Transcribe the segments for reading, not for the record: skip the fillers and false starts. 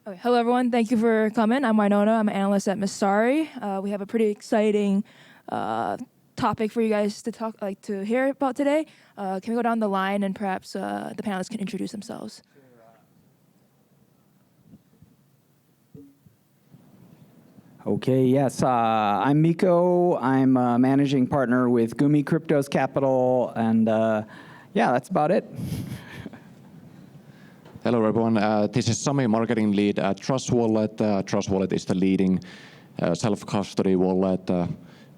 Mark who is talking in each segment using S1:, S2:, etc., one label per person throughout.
S1: Okay, hello, everyone. Thank you for coming. I'm Wynona. I'm an analyst at Messari. We have a pretty exciting topic for you guys to hear about today. Can we go down the line and perhaps the panelists can introduce themselves?
S2: Okay, yes, I'm Miko. I'm a managing partner with Gumi Cryptos Capital, and yeah, that's about it.
S3: Hello, everyone. This is Sami, marketing lead at Trust Wallet. Trust Wallet is the leading self-custody wallet.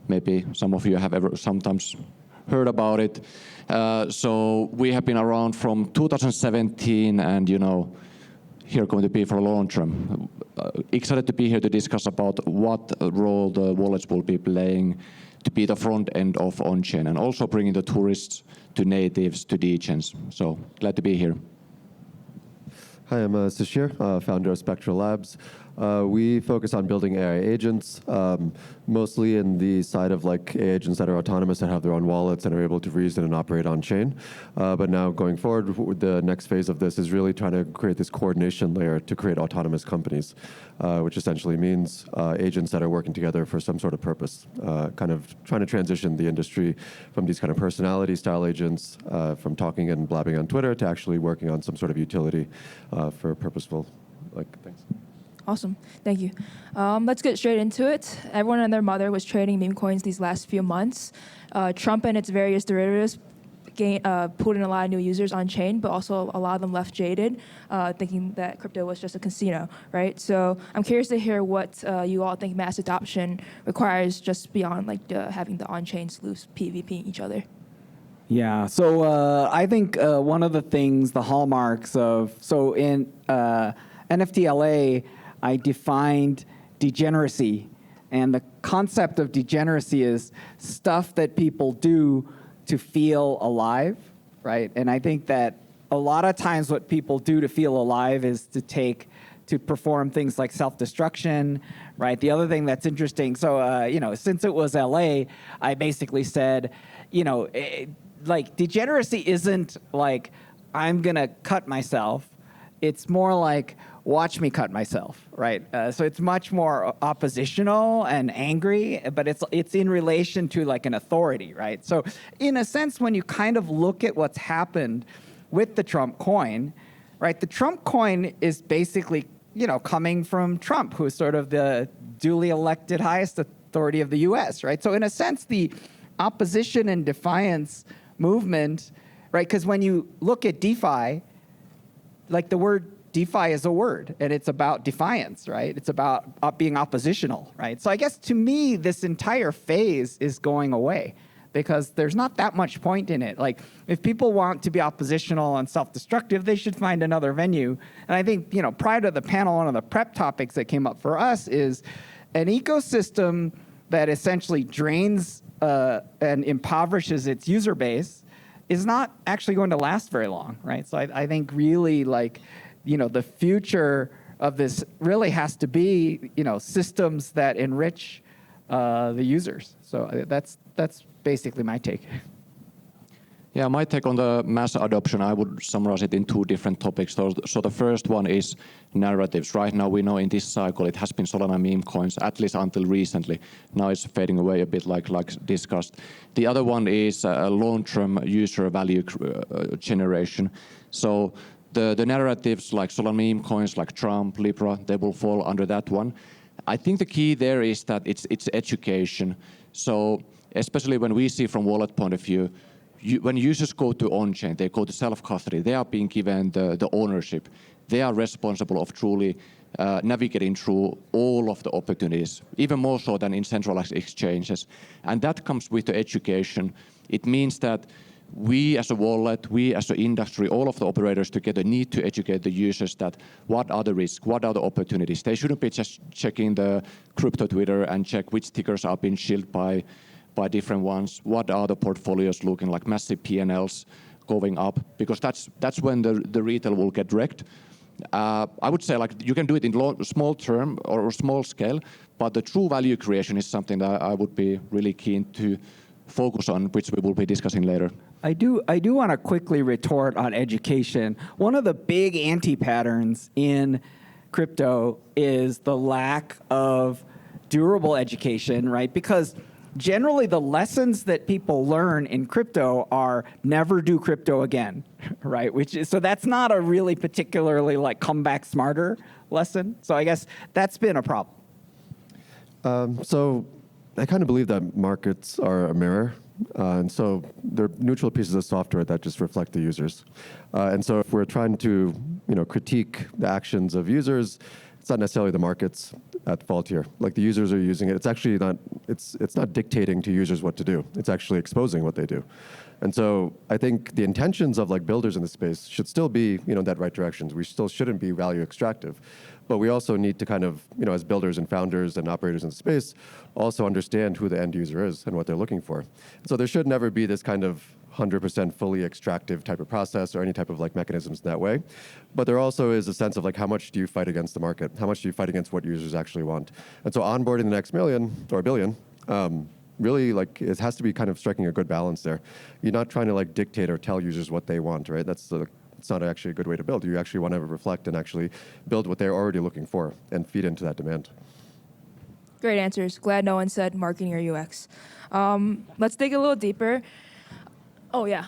S3: Maybe some of you have sometimes heard about it. So we have been around from 2017, and here going to be for a long term. Excited to be here to discuss about what role the wallets will be playing to be the front end of Onchain, and also bringing the tourists to natives to degens. So glad to be here.
S4: Hi, I'm Sishir, founder of Spectral Labs. We focus on building AI agents, mostly in the side of AI agents that are autonomous, that have their own wallets and are able to reason and operate on chain. But now going forward, the next phase of this is really trying to create this coordination layer to create autonomous companies, which essentially means agents that are working together for some sort of purpose, kind of trying to transition the industry from these kind of personality style agents, from talking and blabbing on Twitter, to actually working on some sort of utility for purposeful things.
S1: Awesome. Thank you. Let's get straight into it. Everyone and their mother was trading meme coins these last few months. Trump and its various derivatives pulled in a lot of new users on chain, but also a lot of them left jaded, thinking that crypto was just a casino, right? So I'm curious to hear what you all think mass adoption requires, just beyond having the on-chain sleuths PvPing each other.
S2: Yeah, so I think one of the things, the hallmarks of, so in NFTLA, I defined degeneracy, and the concept of degeneracy is stuff that people do to feel alive, right? And I think that a lot of times what people do to feel alive is to perform things like self-destruction, right? The other thing that's interesting, so since it was LA, I basically said, degeneracy isn't like I'm gonna cut myself. It's more like, watch me cut myself, right? So it's much more oppositional and angry, but it's in relation to an authority, right? So in a sense, when you kind of look at what's happened with the Trump coin, right? The Trump coin is basically, coming from Trump, who is sort of the duly elected highest authority of the US, right? So in a sense, the opposition and defiance movement, right? Because when you look at DeFi, the word DeFi is a word, and it's about defiance, right? It's about being oppositional, right? So I guess to me, this entire phase is going away because there's not that much point in it. If people want to be oppositional and self-destructive, they should find another venue. And I think, prior to the panel, one of the prep topics that came up for us is an ecosystem that essentially drains and impoverishes its user base is not actually going to last very long, right? So I think really the future of this really has to be, systems that enrich the users. So that's basically my take.
S3: Yeah, my take on the mass adoption, I would summarize it in two different topics. So the first one is narratives. Right now, we know in this cycle, it has been Solana meme coins, at least until recently. Now it's fading away a bit like discussed. The other one is long-term user value generation. So the narratives like Solana meme coins, like Trump, Libra, they will fall under that one. I think the key there is that it's education. So especially when we see from wallet point of view, when users go to on-chain, they go to self-custody, they are being given the ownership. They are responsible of truly navigating through all of the opportunities, even more so than in centralized exchanges. And that comes with the education. It means that we as a wallet, we as an industry, all of the operators together need to educate the users that what are the risks, what are the opportunities. They shouldn't be just checking the crypto Twitter and check which tickers are being shielded by different ones. What are the portfolios looking like, massive P&Ls going up? Because that's when the retail will get wrecked. I would say you can do it in small term or small scale, but the true value creation is something that I would be really keen to focus on, which we will be discussing later.
S2: I do want to quickly retort on education. One of the big anti-patterns in crypto is the lack of durable education, right? Because generally the lessons that people learn in crypto are never do crypto again, right? So that's not a really particularly like come back smarter lesson. So I guess that's been a problem.
S4: So I kind of believe that markets are a mirror. And so they're neutral pieces of software that just reflect the users. And so if we're trying to critique the actions of users, it's not necessarily the markets at fault here. Like the users are using it. It's actually not, it's not dictating to users what to do. It's actually exposing what they do. And so I think the intentions of like builders in the space should still be in that right direction. We still shouldn't be value extractive. But we also need to kind of, as builders and founders and operators in the space, also understand who the end user is and what they're looking for. So there should never be this kind of 100% fully extractive type of process or any type of like mechanisms in that way. But there also is a sense of like how much do you fight against the market? How much do you fight against what users actually want? And so onboarding the next million or billion, really like it has to be kind of striking a good balance there. You're not trying to like dictate or tell users what they want, right? It's not actually a good way to build. You actually want to reflect and actually build what they're already looking for and feed into that demand.
S1: Great answers. Glad no one said marketing or UX. Let's dig a little deeper. Oh, yeah.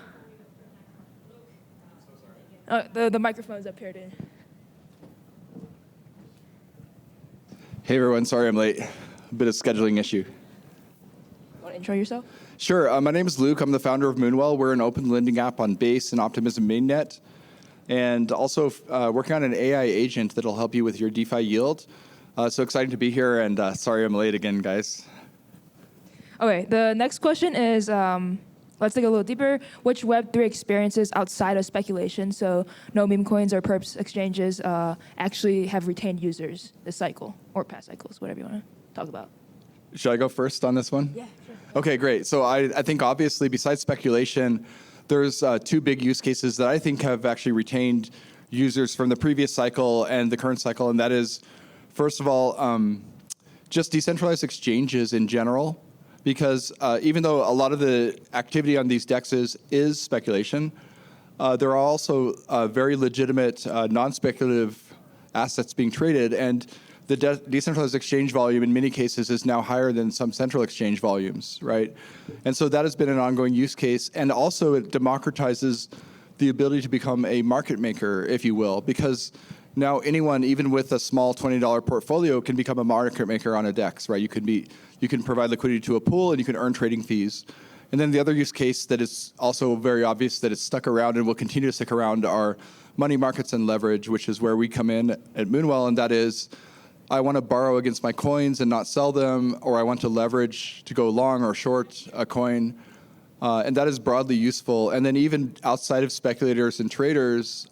S1: The microphone's up here, dude.
S5: Hey, everyone. Sorry I'm late. A bit of scheduling issue.
S1: Want to intro yourself?
S5: Sure. My name is Luke. I'm the founder of Moonwell. We're an open lending app on Base and Optimism mainnet. And also working on an AI agent that'll help you with your DeFi yield. So exciting to be here, and sorry I'm late again, guys.
S1: Okay, the next question is, let's dig a little deeper. Which Web3 experiences outside of speculation, so no meme coins or perps exchanges, actually have retained users this cycle, or past cycles, whatever you want to talk about?
S5: Should I go first on this one?
S1: Yeah, sure.
S5: Okay, great. So I think obviously besides speculation, there's two big use cases that I think have actually retained users from the previous cycle and the current cycle, and that is, first of all, just decentralized exchanges in general, because even though a lot of the activity on these dexes is speculation, there are also very legitimate non-speculative assets being traded, and the decentralized exchange volume in many cases is now higher than some central exchange volumes, right? And so that has been an ongoing use case, and also it democratizes the ability to become a market maker, if you will, because now anyone, even with a small $20 portfolio, can become a market maker on a DEX, right? You can provide liquidity to a pool, and you can earn trading fees. And then the other use case that is also very obvious that it's stuck around and will continue to stick around are money markets and leverage, which is where we come in at Moonwell, and that is, I want to borrow against my coins and not sell them, or I want to leverage to go long or short a coin. And that is broadly useful. And then even outside of speculators and traders,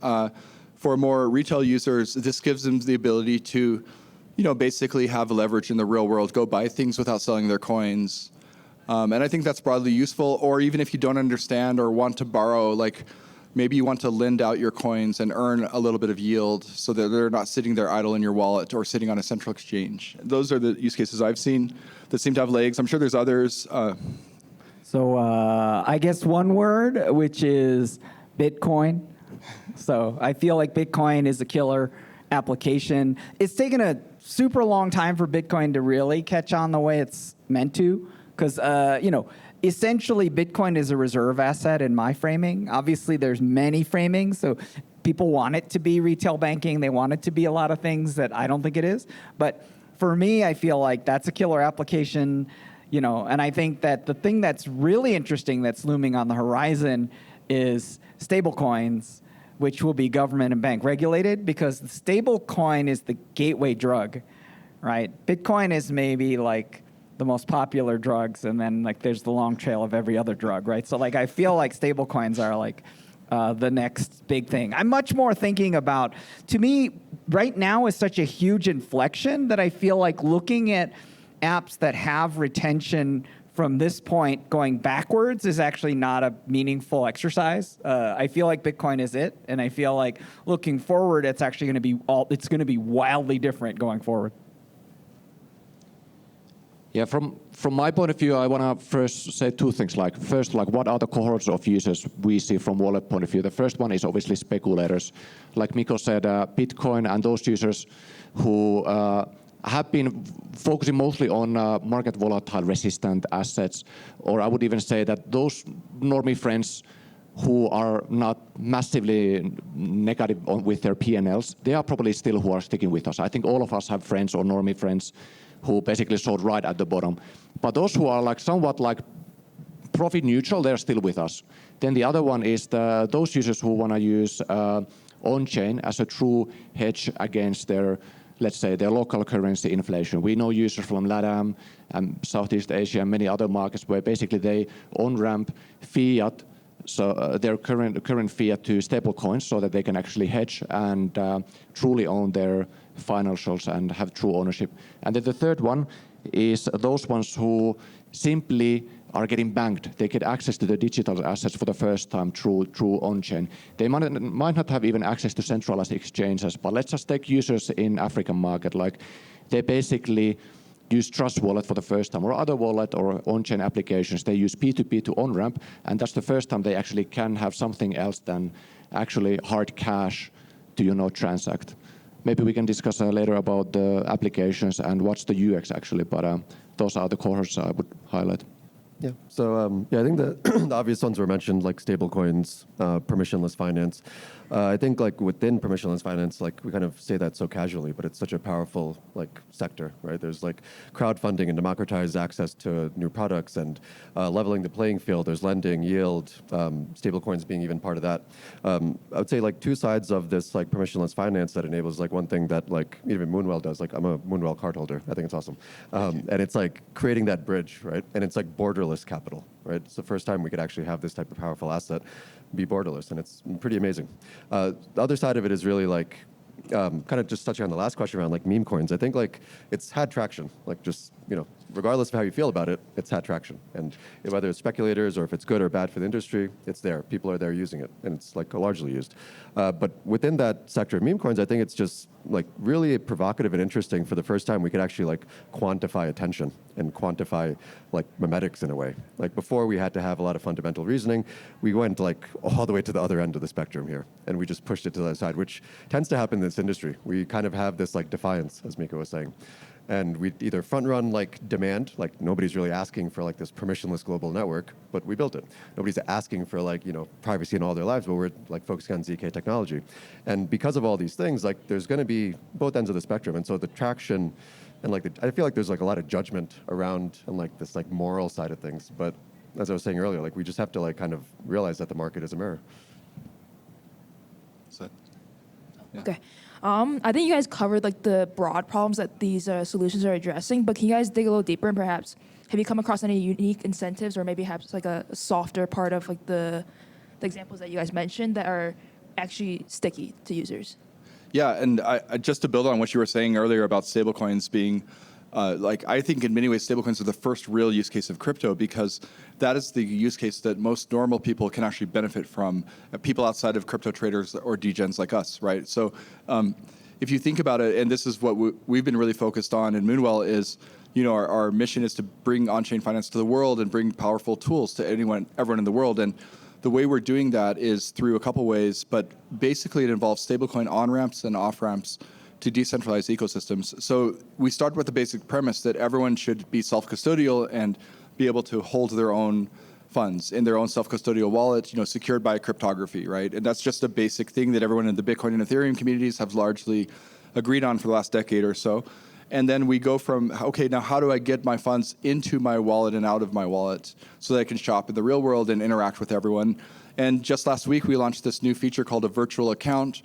S5: for more retail users, this gives them the ability to, basically have leverage in the real world, go buy things without selling their coins. And I think that's broadly useful. Or even if you don't understand or want to borrow, like maybe you want to lend out your coins and earn a little bit of yield so that they're not sitting there idle in your wallet or sitting on a central exchange. Those are the use cases I've seen that seem to have legs. I'm sure there's others.
S2: So I guess one word, which is Bitcoin. So I feel like Bitcoin is a killer application. It's taken a super long time for Bitcoin to really catch on the way it's meant to, because essentially Bitcoin is a reserve asset in my framing. Obviously, there's many framings, so people want it to be retail banking. They want it to be a lot of things that I don't think it is. But for me, I feel like that's a killer application, and I think that the thing that's really interesting that's looming on the horizon is stablecoins, which will be government and bank regulated, because the stable coin is the gateway drug, right? Bitcoin is maybe like the most popular drugs, and then like there's the long trail of every other drug, right? So like I feel like stable coins are like the next big thing. I'm much more thinking about, to me, right now is such a huge inflection that I feel like looking at apps that have retention from this point going backwards is actually not a meaningful exercise. I feel like Bitcoin is it, and I feel like looking forward, it's actually going to be wildly different going forward.
S3: Yeah, from my point of view, I want to first say two things. First, what are the cohorts of users we see from wallet point of view? The first one is obviously speculators. Like Miko said, Bitcoin and those users who have been focusing mostly on market volatile resistant assets, or I would even say that those normie friends who are not massively negative with their P&Ls, they are probably still who are sticking with us. I think all of us have friends or normie friends who basically sold right at the bottom. But those who are somewhat profit neutral, they're still with us. Then the other one is those users who want to use Onchain as a true hedge against their, let's say, their local currency inflation. We know users from LATAM and Southeast Asia and many other markets where basically they on-ramp fiat, so their current fiat to stable coins so that they can actually hedge and truly own their financials and have true ownership. And then the third one is those ones who simply are getting banked. They get access to the digital assets for the first time through Onchain. They might not have even access to centralized exchanges, but let's just take users in African market. They basically use Trust Wallet for the first time, or other wallet or on-chain applications. They use P2P to on-ramp, and that's the first time they actually can have something else than actually hard cash to transact. Maybe we can discuss later about the applications and what's the UX actually, but those are the cohorts I would highlight.
S4: Yeah. So I think the obvious ones were mentioned, like stablecoins, permissionless finance. I think within permissionless finance, we kind of say that so casually, but it's such a powerful sector, right? There's crowdfunding and democratized access to new products and leveling the playing field. There's lending, yield, stablecoins being even part of that. I would say two sides of this permissionless finance that enables one thing that even Moonwell does. I'm a Moonwell card holder. I think it's awesome, and it's creating that bridge, right? And it's borderless capital, right? It's the first time we could actually have this type of powerful asset be borderless, and it's pretty amazing. The other side of it is really kind of just touching on the last question around meme coins. I think it's had traction, regardless of how you feel about it, it's had traction. And whether it's speculators or if it's good or bad for the industry, it's there. People are there using it, and it's largely used. But within that sector of meme coins, I think it's just really provocative and interesting. For the first time, we could actually quantify attention and quantify memetics in a way. Before, we had to have a lot of fundamental reasoning. We went all the way to the other end of the spectrum here, and we just pushed it to the other side, which tends to happen in this industry. We kind of have this defiance, as Miko was saying. And we either front run demand, nobody's really asking for this permissionless global network, but we built it. Nobody's asking for privacy in all their lives, but we're focusing on ZK technology. And because of all these things, there's going to be both ends of the spectrum. And so the traction and I feel there's a lot of judgment around and this moral side of things. But as I was saying earlier, we just have to kind of realize that the market is a mirror.
S5: So, yeah.
S1: Okay. I think you guys covered the broad problems that these solutions are addressing, but can you guys dig a little deeper and perhaps have you come across any unique incentives or maybe perhaps a softer part of the examples that you guys mentioned that are actually sticky to users?
S5: Yeah, and I just to build on what you were saying earlier about stablecoins being, I think in many ways stablecoins are the first real use case of crypto because that is the use case that most normal people can actually benefit from, people outside of crypto traders or degens like us, right? So if you think about it, and this is what we've been really focused on in Moonwell is, our mission is to bring on-chain finance to the world and bring powerful tools to everyone in the world. And the way we're doing that is through a couple ways, but basically it involves stablecoin on-ramps and off-ramps to decentralized ecosystems. So we start with the basic premise that everyone should be self-custodial and be able to hold their own funds in their own self-custodial wallet, secured by cryptography, right? And that's just a basic thing that everyone in the Bitcoin and Ethereum communities have largely agreed on for the last decade or so. And then we go from, okay, now how do I get my funds into my wallet and out of my wallet so that I can shop in the real world and interact with everyone? And just last week, we launched this new feature called a virtual account,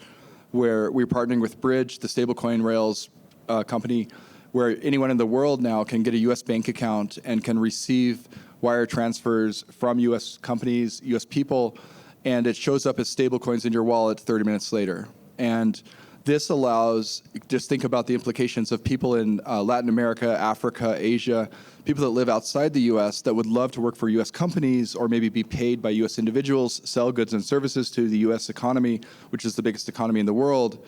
S5: where we're partnering with Bridge, the stablecoin rails company, where anyone in the world now can get a US bank account and can receive wire transfers from US companies, US people, and it shows up as stablecoins in your wallet 30 minutes later. And this allows, just think about the implications of people in Latin America, Africa, Asia, people that live outside the US that would love to work for US companies or maybe be paid by US individuals, sell goods and services to the US economy, which is the biggest economy in the world.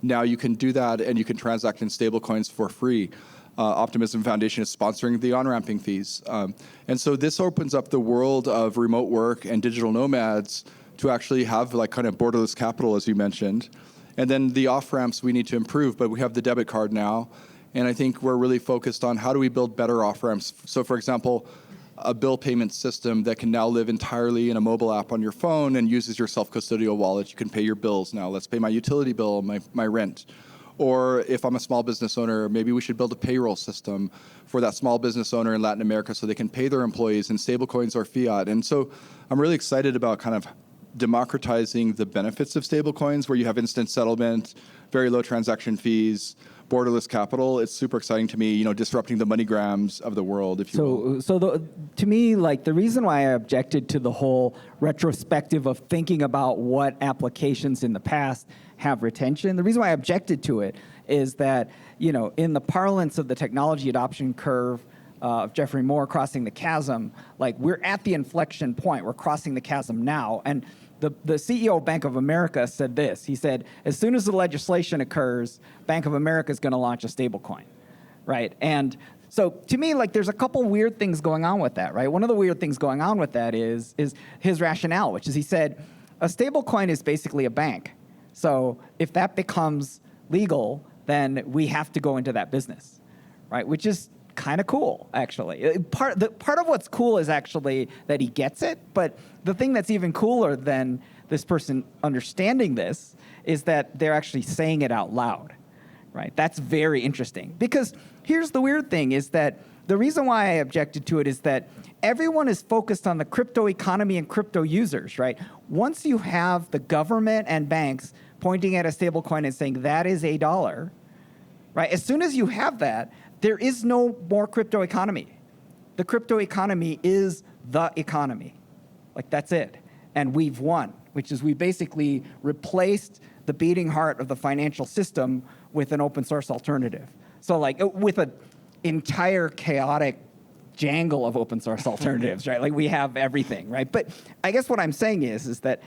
S5: Now you can do that and you can transact in stablecoins for free. Optimism Foundation is sponsoring the on-ramping fees. And so this opens up the world of remote work and digital nomads to actually have like kind of borderless capital, as you mentioned. And then the off-ramps we need to improve, but we have the debit card now. And I think we're really focused on how do we build better off-ramps. So for example, a bill payment system that can now live entirely in a mobile app on your phone and uses your self-custodial wallet. You can pay your bills now. Let's pay my utility bill, my rent. Or if I'm a small business owner, maybe we should build a payroll system for that small business owner in Latin America so they can pay their employees in stablecoins or fiat. And so I'm really excited about kind of democratizing the benefits of stablecoins where you have instant settlement, very low transaction fees, borderless capital. It's super exciting to me, disrupting the MoneyGrams of the world, if you will.
S2: To me, like the reason why I objected to the whole retrospective of thinking about what applications in the past have retention, the reason why I objected to it is that, in the parlance of the technology adoption curve of Jeffrey Moore crossing the chasm, like we're at the inflection point, we're crossing the chasm now. And the CEO of Bank of America said this. He said, as soon as the legislation occurs, Bank of America is going to launch a stablecoin, right? And so to me, like there's a couple weird things going on with that, right? One of the weird things going on with that is his rationale, which is he said, a stablecoin is basically a bank. So if that becomes legal, then we have to go into that business, right? Which is kind of cool, actually. Part of what's cool is actually that he gets it, but the thing that's even cooler than this person understanding this is that they're actually saying it out loud, right? That's very interesting. Because here's the weird thing is that the reason why I objected to it is that everyone is focused on the crypto economy and crypto users, right? Once you have the government and banks pointing at a stablecoin and saying that is a dollar, right? As soon as you have that, there is no more crypto economy. The crypto economy is the economy. Like that's it. And we've won, which is we basically replaced the beating heart of the financial system with an open source alternative. So like with an entire chaotic jangle of open source alternatives, right? Like we have everything, right? But I guess what I'm saying is that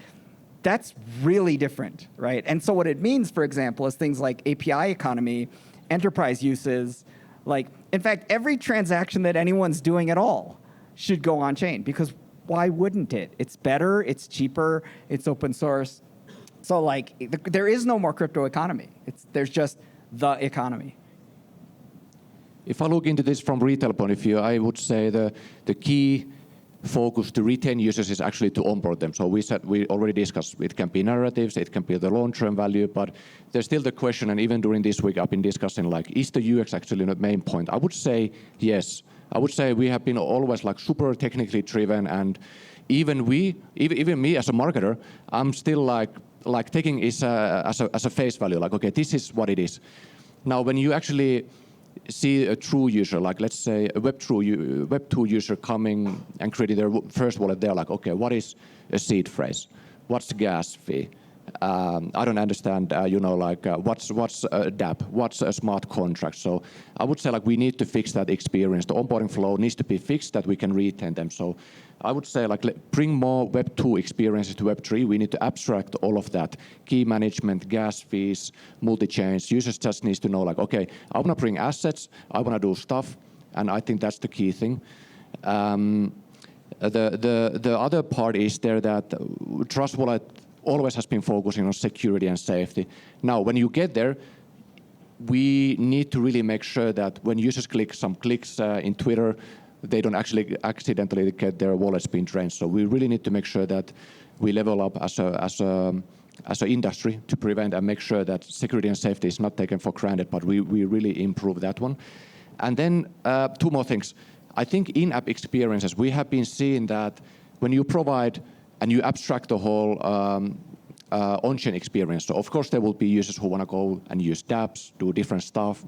S2: that's really different, right? And so what it means, for example, is things like API economy, enterprise uses, like, in fact, every transaction that anyone's doing at all should go on chain because why wouldn't it? It's better, it's cheaper, it's open source. So like, there is no more crypto economy. There's just the economy.
S3: If I look into this from retail point of view, I would say the key focus to retain users is actually to onboard them. So we already discussed it can be narratives, it can be the long-term value, but there's still the question, and even during this week I've been discussing like, is the UX actually the main point? I would say yes. I would say we have been always like super technically driven, and even me as a marketer, I'm still like taking it as a face value, like okay, this is what it is. Now when you actually see a true user, like let's say a Web2 user coming and creating their first wallet, they're like, okay, what is a seed phrase? What's the gas fee? I don't understand, what's a dApp? What's a smart contract? So I would say like we need to fix that experience. The onboarding flow needs to be fixed that we can retain them. So I would say like bring more Web2 experiences to Web3. We need to abstract all of that. Key management, gas fees, multi-chains. Users just need to know like, okay, I want to bring assets, I want to do stuff, and I think that's the key thing. The other part is there that Trust Wallet always has been focusing on security and safety. Now, when you get there, we need to really make sure that when users click some clicks in Twitter, they don't actually accidentally get their wallets being drained. So we really need to make sure that we level up as an industry to prevent and make sure that security and safety is not taken for granted, but we really improve that one. And then two more things. I think in-app experiences, we have been seeing that when you provide and you abstract the whole on-chain experience. So of course there will be users who want to go and use dApps, do different stuff.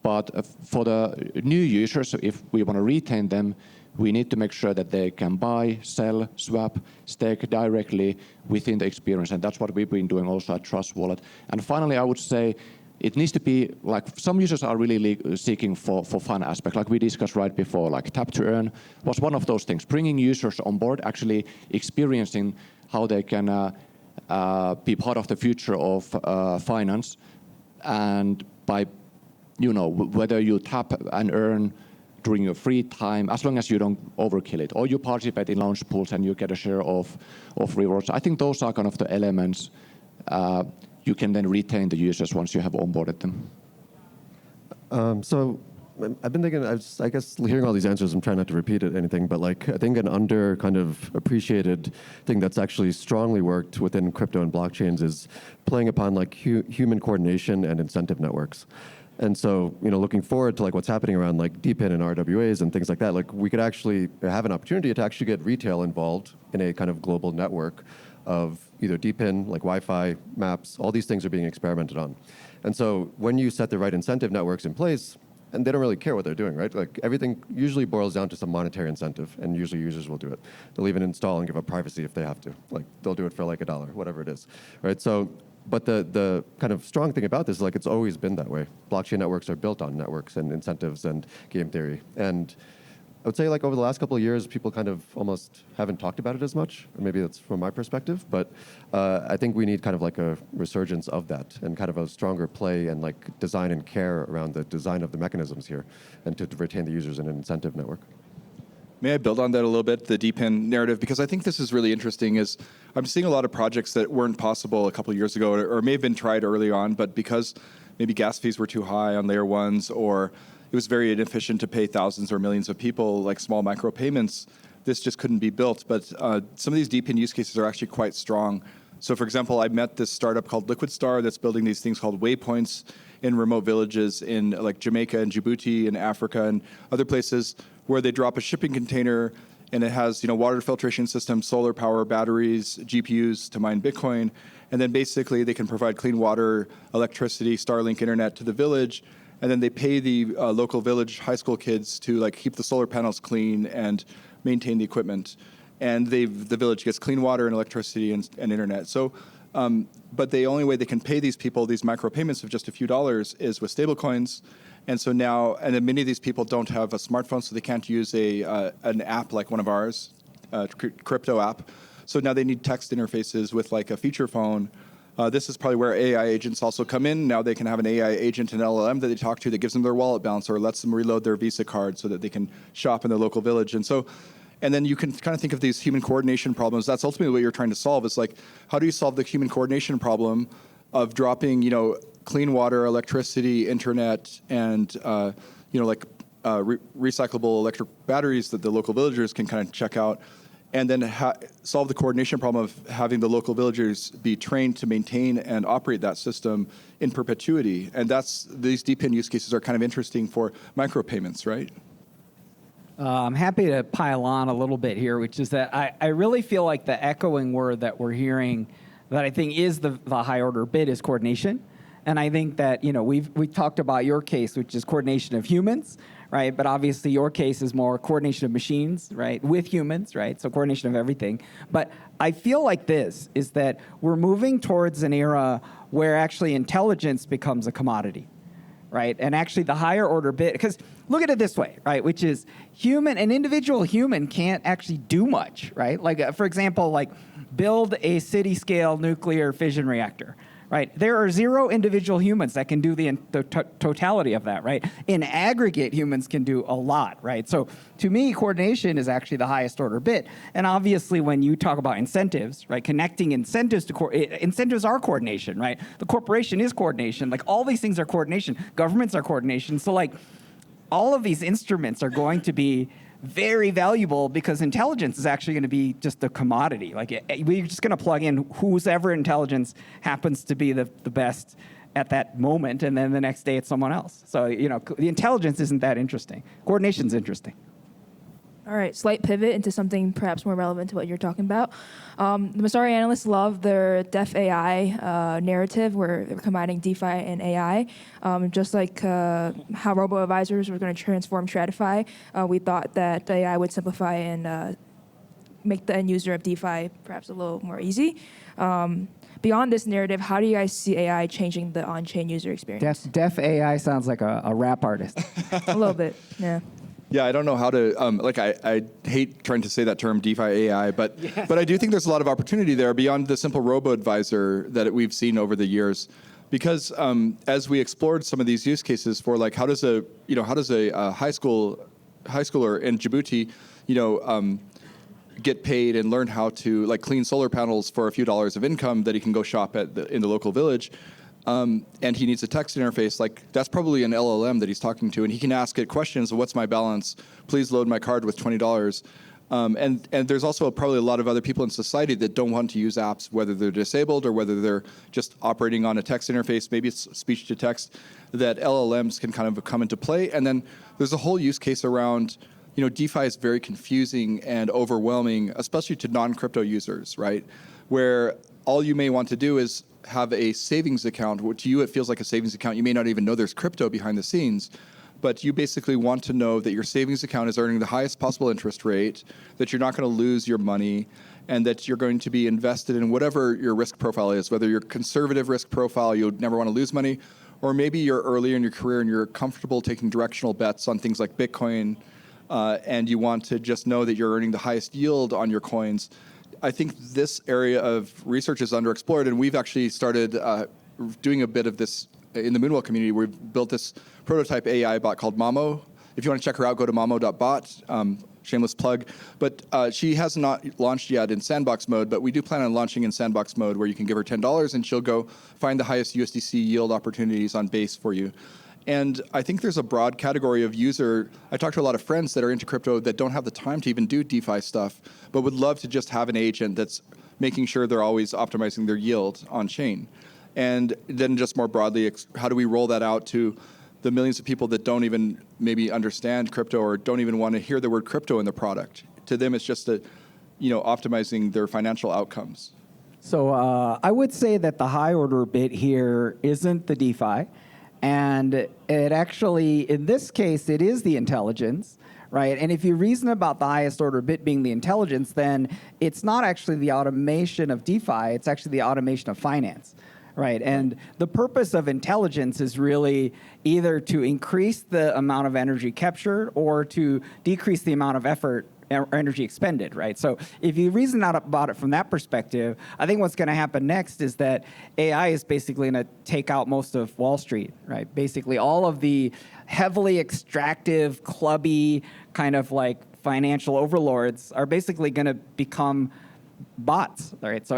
S3: But for the new users, if we want to retain them, we need to make sure that they can buy, sell, swap, stake directly within the experience. And that's what we've been doing also at Trust Wallet. And finally, I would say it needs to be like some users are really seeking for fun aspect, like we discussed right before, like tap to earn was one of those things. Bringing users on board, actually experiencing how they can be part of the future of finance, and by whether you tap and earn during your free time, as long as you don't overkill it, or you participate in launch pools and you get a share of rewards. I think those are kind of the elements you can then retain the users once you have onboarded them.
S4: So I've been thinking, I guess hearing all these answers, I'm trying not to repeat anything, but like I think an under kind of appreciated thing that's actually strongly worked within crypto and blockchains is playing upon like human coordination and incentive networks. And so, looking forward to like what's happening around like DePIN and RWAs and things like that, like we could actually have an opportunity to actually get retail involved in a kind of global network of either DePIN, like Wi-Fi, maps, all these things are being experimented on. And so when you set the right incentive networks in place, and they don't really care what they're doing, right? Like everything usually boils down to some monetary incentive, and usually users will do it. They'll even install and give up privacy if they have to. Like they'll do it for like $1, whatever it is, right? So, but the kind of strong thing about this is like it's always been that way. Blockchain networks are built on networks and incentives and game theory. And I would say like over the last couple of years, people kind of almost haven't talked about it as much, or maybe that's from my perspective, but I think we need kind of like a resurgence of that and kind of a stronger play and like design and care around the design of the mechanisms here and to retain the users in an incentive network.
S5: May I build on that a little bit, the DePIN narrative? Because I think this is really interesting is I'm seeing a lot of projects that weren't possible a couple of years ago or may have been tried early on, but because maybe gas fees were too high on layer ones or it was very inefficient to pay thousands or millions of people like small micro payments, this just couldn't be built. But some of these DePIN use cases are actually quite strong. So for example, I met this startup called Liquid Star that's building these things called waypoints in remote villages in like Jamaica and Djibouti and Africa and other places where they drop a shipping container and it has water filtration system, solar power, batteries, GPUs to mine Bitcoin. And then basically they can provide clean water, electricity, Starlink internet to the village. And then they pay the local village high school kids to like keep the solar panels clean and maintain the equipment. And the village gets clean water and electricity and internet. So, but the only way they can pay these people these micropayments of just a few dollars is with stablecoins. And so now, and then many of these people don't have a smartphone, so they can't use an app like one of ours, crypto app. So now they need text interfaces with like a feature phone. This is probably where AI agents also come in. Now they can have an AI agent and LLM that they talk to that gives them their wallet balance or lets them reload their Visa card so that they can shop in their local village. And then you can kind of think of these human coordination problems. That's ultimately what you're trying to solve. It's like, how do you solve the human coordination problem of dropping, clean water, electricity, internet, and recyclable electric batteries that the local villagers can kind of check out, and then solve the coordination problem of having the local villagers be trained to maintain and operate that system in perpetuity. And these DePIN use cases are kind of interesting for micropayments, right?
S2: I'm happy to pile on a little bit here, which is that I really feel like the echoing word that we're hearing that I think is the high order bit is coordination. And I think that, we've talked about your case, which is coordination of humans, right? But obviously your case is more coordination of machines, right? With humans, right? So coordination of everything. But I feel like this is that we're moving towards an era where actually intelligence becomes a commodity, right? And actually the higher order bit, because look at it this way, right? Which is an individual human can't actually do much, right? Like, for example, like build a city scale nuclear fission reactor. Right, there are 0 individual humans that can do the totality of that, right? In aggregate, humans can do a lot, right? So to me, coordination is actually the highest order bit. And obviously, when you talk about incentives, right, connecting incentives to incentives are coordination, right? The corporation is coordination. Like all these things are coordination. Governments are coordination. So like all of these instruments are going to be very valuable because intelligence is actually going to be just a commodity. Like we're just going to plug in whoever intelligence happens to be the best at that moment, and then the next day it's someone else. So the intelligence isn't that interesting. Coordination's interesting.
S1: All right, slight pivot into something perhaps more relevant to what you're talking about. The Messari analysts love their Def AI narrative where they're combining DeFi and AI. Just like how robo-advisors were going to transform TradFi, we thought that AI would simplify and make the end user of DeFi perhaps a little more easy. Beyond this narrative, how do you guys see AI changing the on-chain user experience?
S2: Def AI sounds like a rap artist.
S1: A little bit, yeah.
S5: Yeah, I don't know how to, I hate trying to say that term, DeFi AI, but I do think there's a lot of opportunity there beyond the simple robo-advisor that we've seen over the years. because as we explored some of these use cases for like how does a high schooler in Djibouti, get paid and learn how to like clean solar panels for a few dollars of income that he can go shop in the local village, and he needs a text interface, like that's probably an LLM that he's talking to, and he can ask it questions of what's my balance, please load my card with $20. And there's also probably a lot of other people in society that don't want to use apps, whether they're disabled or whether they're just operating on a text interface, maybe it's speech to text, that LLMs can kind of come into play. And then there's a whole use case around, DeFi is very confusing and overwhelming, especially to non-crypto users, right? Where all you may want to do is have a savings account. To you, it feels like a savings account. You may not even know there's crypto behind the scenes. But you basically want to know that your savings account is earning the highest possible interest rate, that you're not going to lose your money, and that you're going to be invested in whatever your risk profile is, whether your conservative risk profile, you would never want to lose money, or maybe you're earlier in your career and you're comfortable taking directional bets on things like Bitcoin, and you want to just know that you're earning the highest yield on your coins. I think this area of research is underexplored, and we've actually started doing a bit of this in the Moonwell community. We've built this prototype AI bot called Mamo. If you want to check her out, go to mamo.bot. Shameless plug. But she has not launched yet in sandbox mode, but we do plan on launching in sandbox mode where you can give her $10 and she'll go find the highest USDC yield opportunities on Base for you. And I think there's a broad category of user. I talk to a lot of friends that are into crypto that don't have the time to even do DeFi stuff, but would love to just have an agent that's making sure they're always optimizing their yield on chain. And then just more broadly, how do we roll that out to the millions of people that don't even maybe understand crypto or don't even want to hear the word crypto in the product? To them, it's just optimizing their financial outcomes.
S2: So I would say that the high order bit here isn't the DeFi. And it actually, in this case, it is the intelligence, right? And if you reason about the highest order bit being the intelligence, then it's not actually the automation of DeFi, it's actually the automation of finance. Right, and the purpose of intelligence is really either to increase the amount of energy captured or to decrease the amount of effort or energy expended, right? So if you reason out about it from that perspective, I think what's going to happen next is that AI is basically going to take out most of Wall Street, right? Basically all of the heavily extractive, clubby, kind of like financial overlords are basically going to become bots, right? So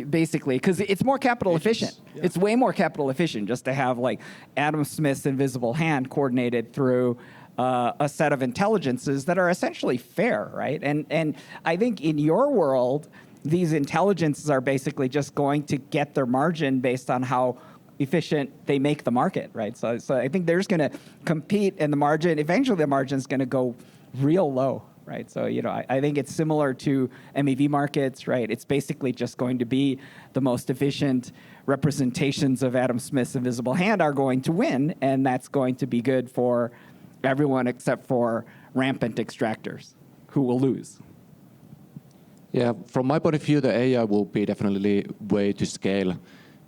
S2: basically, because it's more capital efficient. Yeah. It's way more capital efficient just to have like Adam Smith's invisible hand coordinated through a set of intelligences that are essentially fair, right? And I think in your world, these intelligences are basically just going to get their margin based on how efficient they make the market, right? So I think they're just going to compete, and the margin, eventually the margin is going to go real low. Right, so I think it's similar to MEV markets, right? It's basically just going to be the most efficient representations of Adam Smith's invisible hand are going to win, and that's going to be good for everyone except for rampant extractors, who will lose.
S3: Yeah, from my point of view, the AI will be definitely a way to scale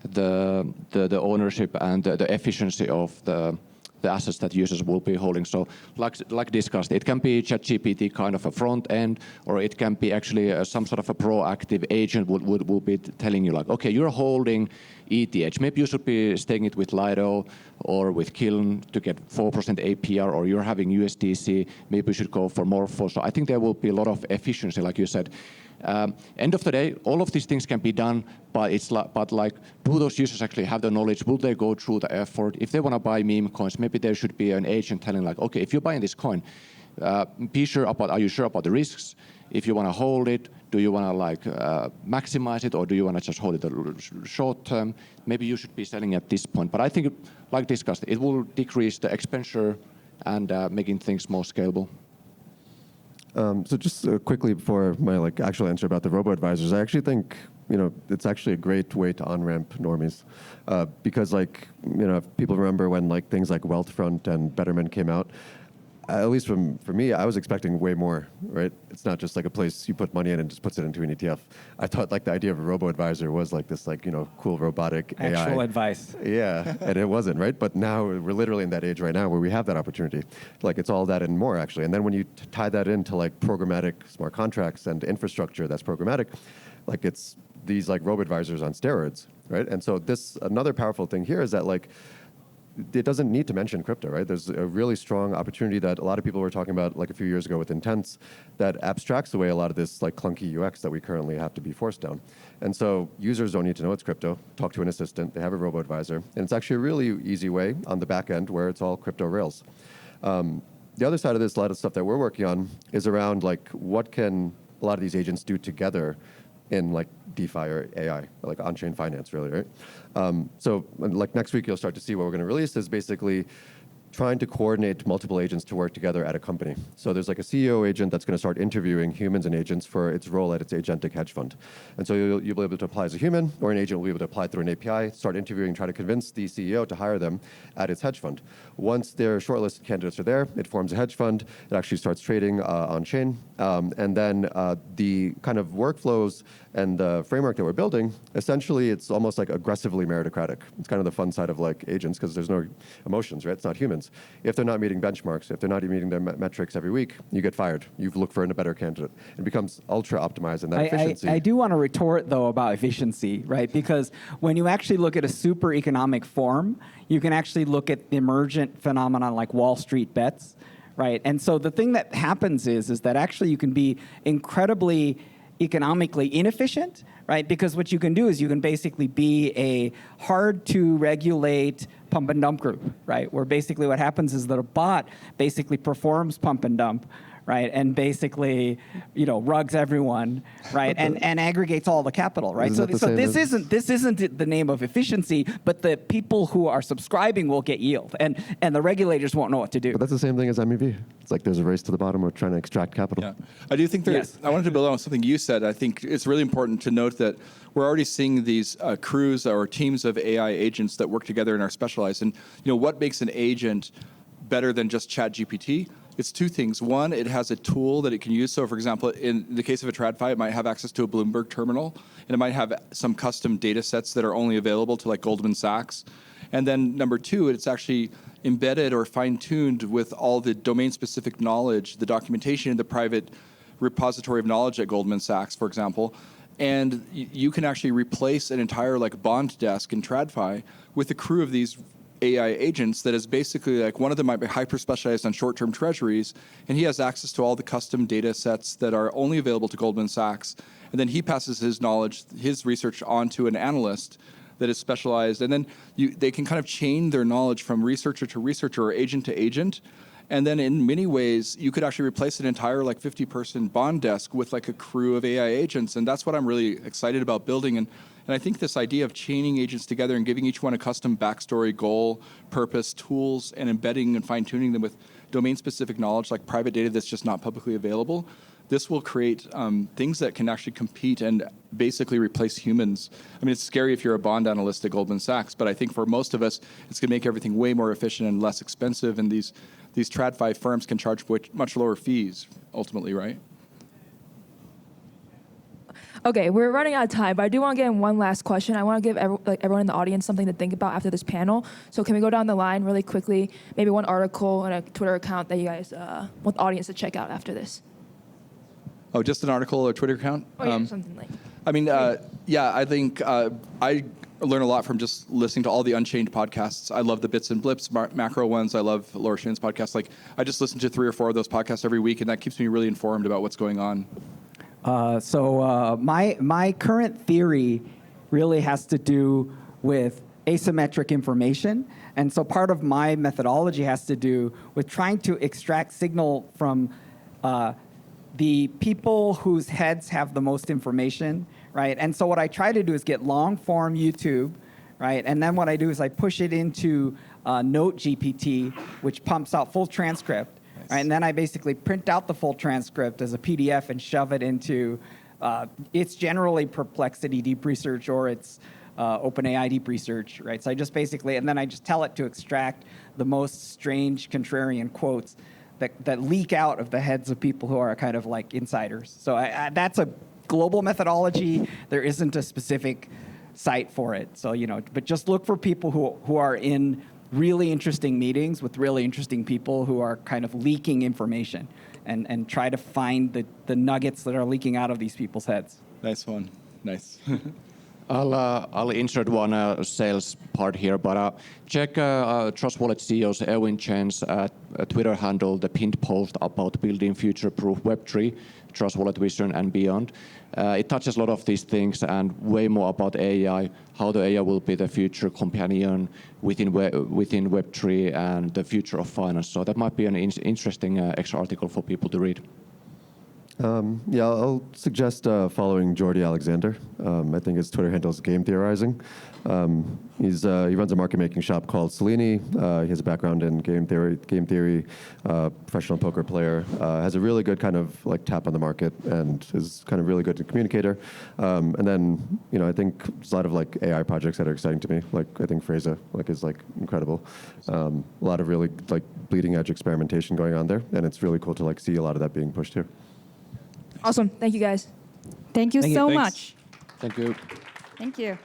S3: the ownership and the efficiency of the assets that users will be holding. So like discussed, it can be ChatGPT kind of a front end, or it can be actually some sort of a proactive agent will be telling you like, okay, you're holding ETH. Maybe you should be staying it with Lido or with Kiln to get 4% APR, or you're having USDC. Maybe you should go for Morpho. So I think there will be a lot of efficiency, like you said. End of the day, all of these things can be done, but do those users actually have the knowledge? Will they go through the effort? If they want to buy meme coins, maybe there should be an agent telling like, okay, if you're buying this coin, are you sure about the risks? If you want to hold it, do you want to maximize it, or do you want to just hold it short term? Maybe you should be selling at this point. But I think, like discussed, it will decrease the expenditure and making things more scalable.
S4: So just quickly before my actual answer about the robo-advisors, I actually think it's actually a great way to on-ramp normies, because if people remember when things like Wealthfront and Betterment came out, at least for me, I was expecting way more, right? It's not just a place you put money in and just puts it into an ETF. I thought the idea of a robo-advisor was this cool robotic AI.
S2: Actual advice.
S4: Yeah, and it wasn't, right? But now we're literally in that age right now where we have that opportunity. It's all that and more, actually. And then when you tie that into programmatic smart contracts and infrastructure that's programmatic, it's these like robo-advisors on steroids, right? And so another powerful thing here is that like, it doesn't need to mention crypto, right? There's a really strong opportunity that a lot of people were talking about like a few years ago with Intents that abstracts away a lot of this like clunky UX that we currently have to be forced down. And so users don't need to know it's crypto, talk to an assistant, they have a robo-advisor, and it's actually a really easy way on the back end where it's all crypto Rails. The other side of this, a lot of stuff that we're working on is around like what can a lot of these agents do together in like DeFi or AI, like on-chain finance, really, right? So like next week, you'll start to see what we're going to release is basically trying to coordinate multiple agents to work together at a company. So there's like a CEO agent that's going to start interviewing humans and agents for its role at its agentic hedge fund. And so you'll be able to apply as a human, or an agent will be able to apply through an API, start interviewing, try to convince the CEO to hire them at its hedge fund. Once their shortlisted candidates are there, it forms a hedge fund. It actually starts trading on-chain. And then the kind of workflows and the framework that we're building, essentially it's almost like aggressively meritocratic. It's kind of the fun side of like agents because there's no emotions, right? It's not humans. If they're not meeting benchmarks, if they're not meeting their metrics every week, you get fired. You look for a better candidate. It becomes ultra optimized in that efficiency.
S2: I do want to retort though about efficiency, right? Because when you actually look at a super economic form, you can actually look at the emergent phenomenon like Wall Street bets, right? And so the thing that happens is that actually you can be incredibly economically inefficient, right? Because what you can do is you can basically be a hard to regulate pump and dump group, right? Where basically what happens is that a bot basically performs pump and dump, right? And basically, rugs everyone, right? and aggregates all the capital, right? So this isn't the name of efficiency, but the people who are subscribing will get yield, and the regulators won't know what to do.
S4: But that's the same thing as MEV. It's like there's a race to the bottom. We're trying to extract capital.
S5: Yeah, I do think
S2: Yes.
S5: I wanted to build on something you said. I think it's really important to note that we're already seeing these crews or teams of AI agents that work together and are specialized. And what makes an agent better than just ChatGPT? It's two things. One, it has a tool that it can use. So, for example, in the case of a TradFi, it might have access to a Bloomberg terminal, and it might have some custom data sets that are only available to like Goldman Sachs. And then number two, it's actually embedded or fine-tuned with all the domain-specific knowledge, the documentation in the private repository of knowledge at Goldman Sachs, for example. And you can actually replace an entire like bond desk in TradFi with a crew of these AI agents that is basically like one of them might be hyper specialized on short-term treasuries, and he has access to all the custom data sets that are only available to Goldman Sachs. And then he passes his knowledge, his research on to an analyst that is specialized. And then they can kind of chain their knowledge from researcher to researcher or agent to agent. And then in many ways, you could actually replace an entire like 50-person bond desk with like a crew of AI agents. And that's what I'm really excited about building. And I think this idea of chaining agents together and giving each one a custom backstory, goal, purpose, tools, and embedding and fine-tuning them with domain-specific knowledge like private data that's just not publicly available, this will create things that can actually compete and basically replace humans. I mean, it's scary if you're a bond analyst at Goldman Sachs, but I think for most of us, it's going to make everything way more efficient and less expensive, and these TradFi firms can charge much lower fees, ultimately, right?
S1: Okay, we're running out of time, but I do want to get in one last question. I want to give everyone in the audience something to think about after this panel. So can we go down the line really quickly? Maybe one article and a Twitter account that you guys want the audience to check out after this.
S5: Oh, just an article or Twitter account?
S1: Oh, yeah, something like.
S5: I mean, I think I learn a lot from just listening to all the Unchained podcasts. I love the Bits and Blips macro ones. I love Laura Shin's podcast. Like, I just listen to 3 or 4 of those podcasts every week, and that keeps me really informed about what's going on.
S2: So my current theory really has to do with asymmetric information. And so part of my methodology has to do with trying to extract signal from the people whose heads have the most information, right? And so what I try to do is get long-form YouTube, right? And then what I do is I push it into Note GPT, which pumps out full transcript. Right, and then I basically print out the full transcript as a PDF and shove it into, it's generally Perplexity Deep Research or it's OpenAI Deep Research, right? So I just basically, and then I just tell it to extract the most strange contrarian quotes that leak out of the heads of people who are kind of like insiders. So that's a global methodology. There isn't a specific site for it. So, but just look for people who are in really interesting meetings with really interesting people who are kind of leaking information and try to find the nuggets that are leaking out of these people's heads.
S5: Nice one. Nice.
S3: I'll insert one sales part here, but check Trust Wallet CEO's Erwin Chen's Twitter handle, the pinned post about building future-proof Web3, Trust Wallet vision and beyond. It touches a lot of these things and way more about AI, how the AI will be the future companion within Web3 and the future of finance. So that might be an interesting extra article for people to read.
S4: Yeah, I'll suggest following Jordi Alexander. I think his Twitter handle is Game Theorizing. He runs a market-making shop called Selene. He has a background in game theory, professional poker player. Has a really good kind of like tap on the market and is kind of really good communicator. And then I think there's a lot of like AI projects that are exciting to me. Like I think Varghese is like incredible. A lot of really like bleeding edge experimentation going on there, and it's really cool to like see a lot of that being pushed here.
S1: Awesome. Thank you, guys.
S6: Thank you so
S5: Thanks.
S6: much.
S3: Thank you.
S6: Thank you.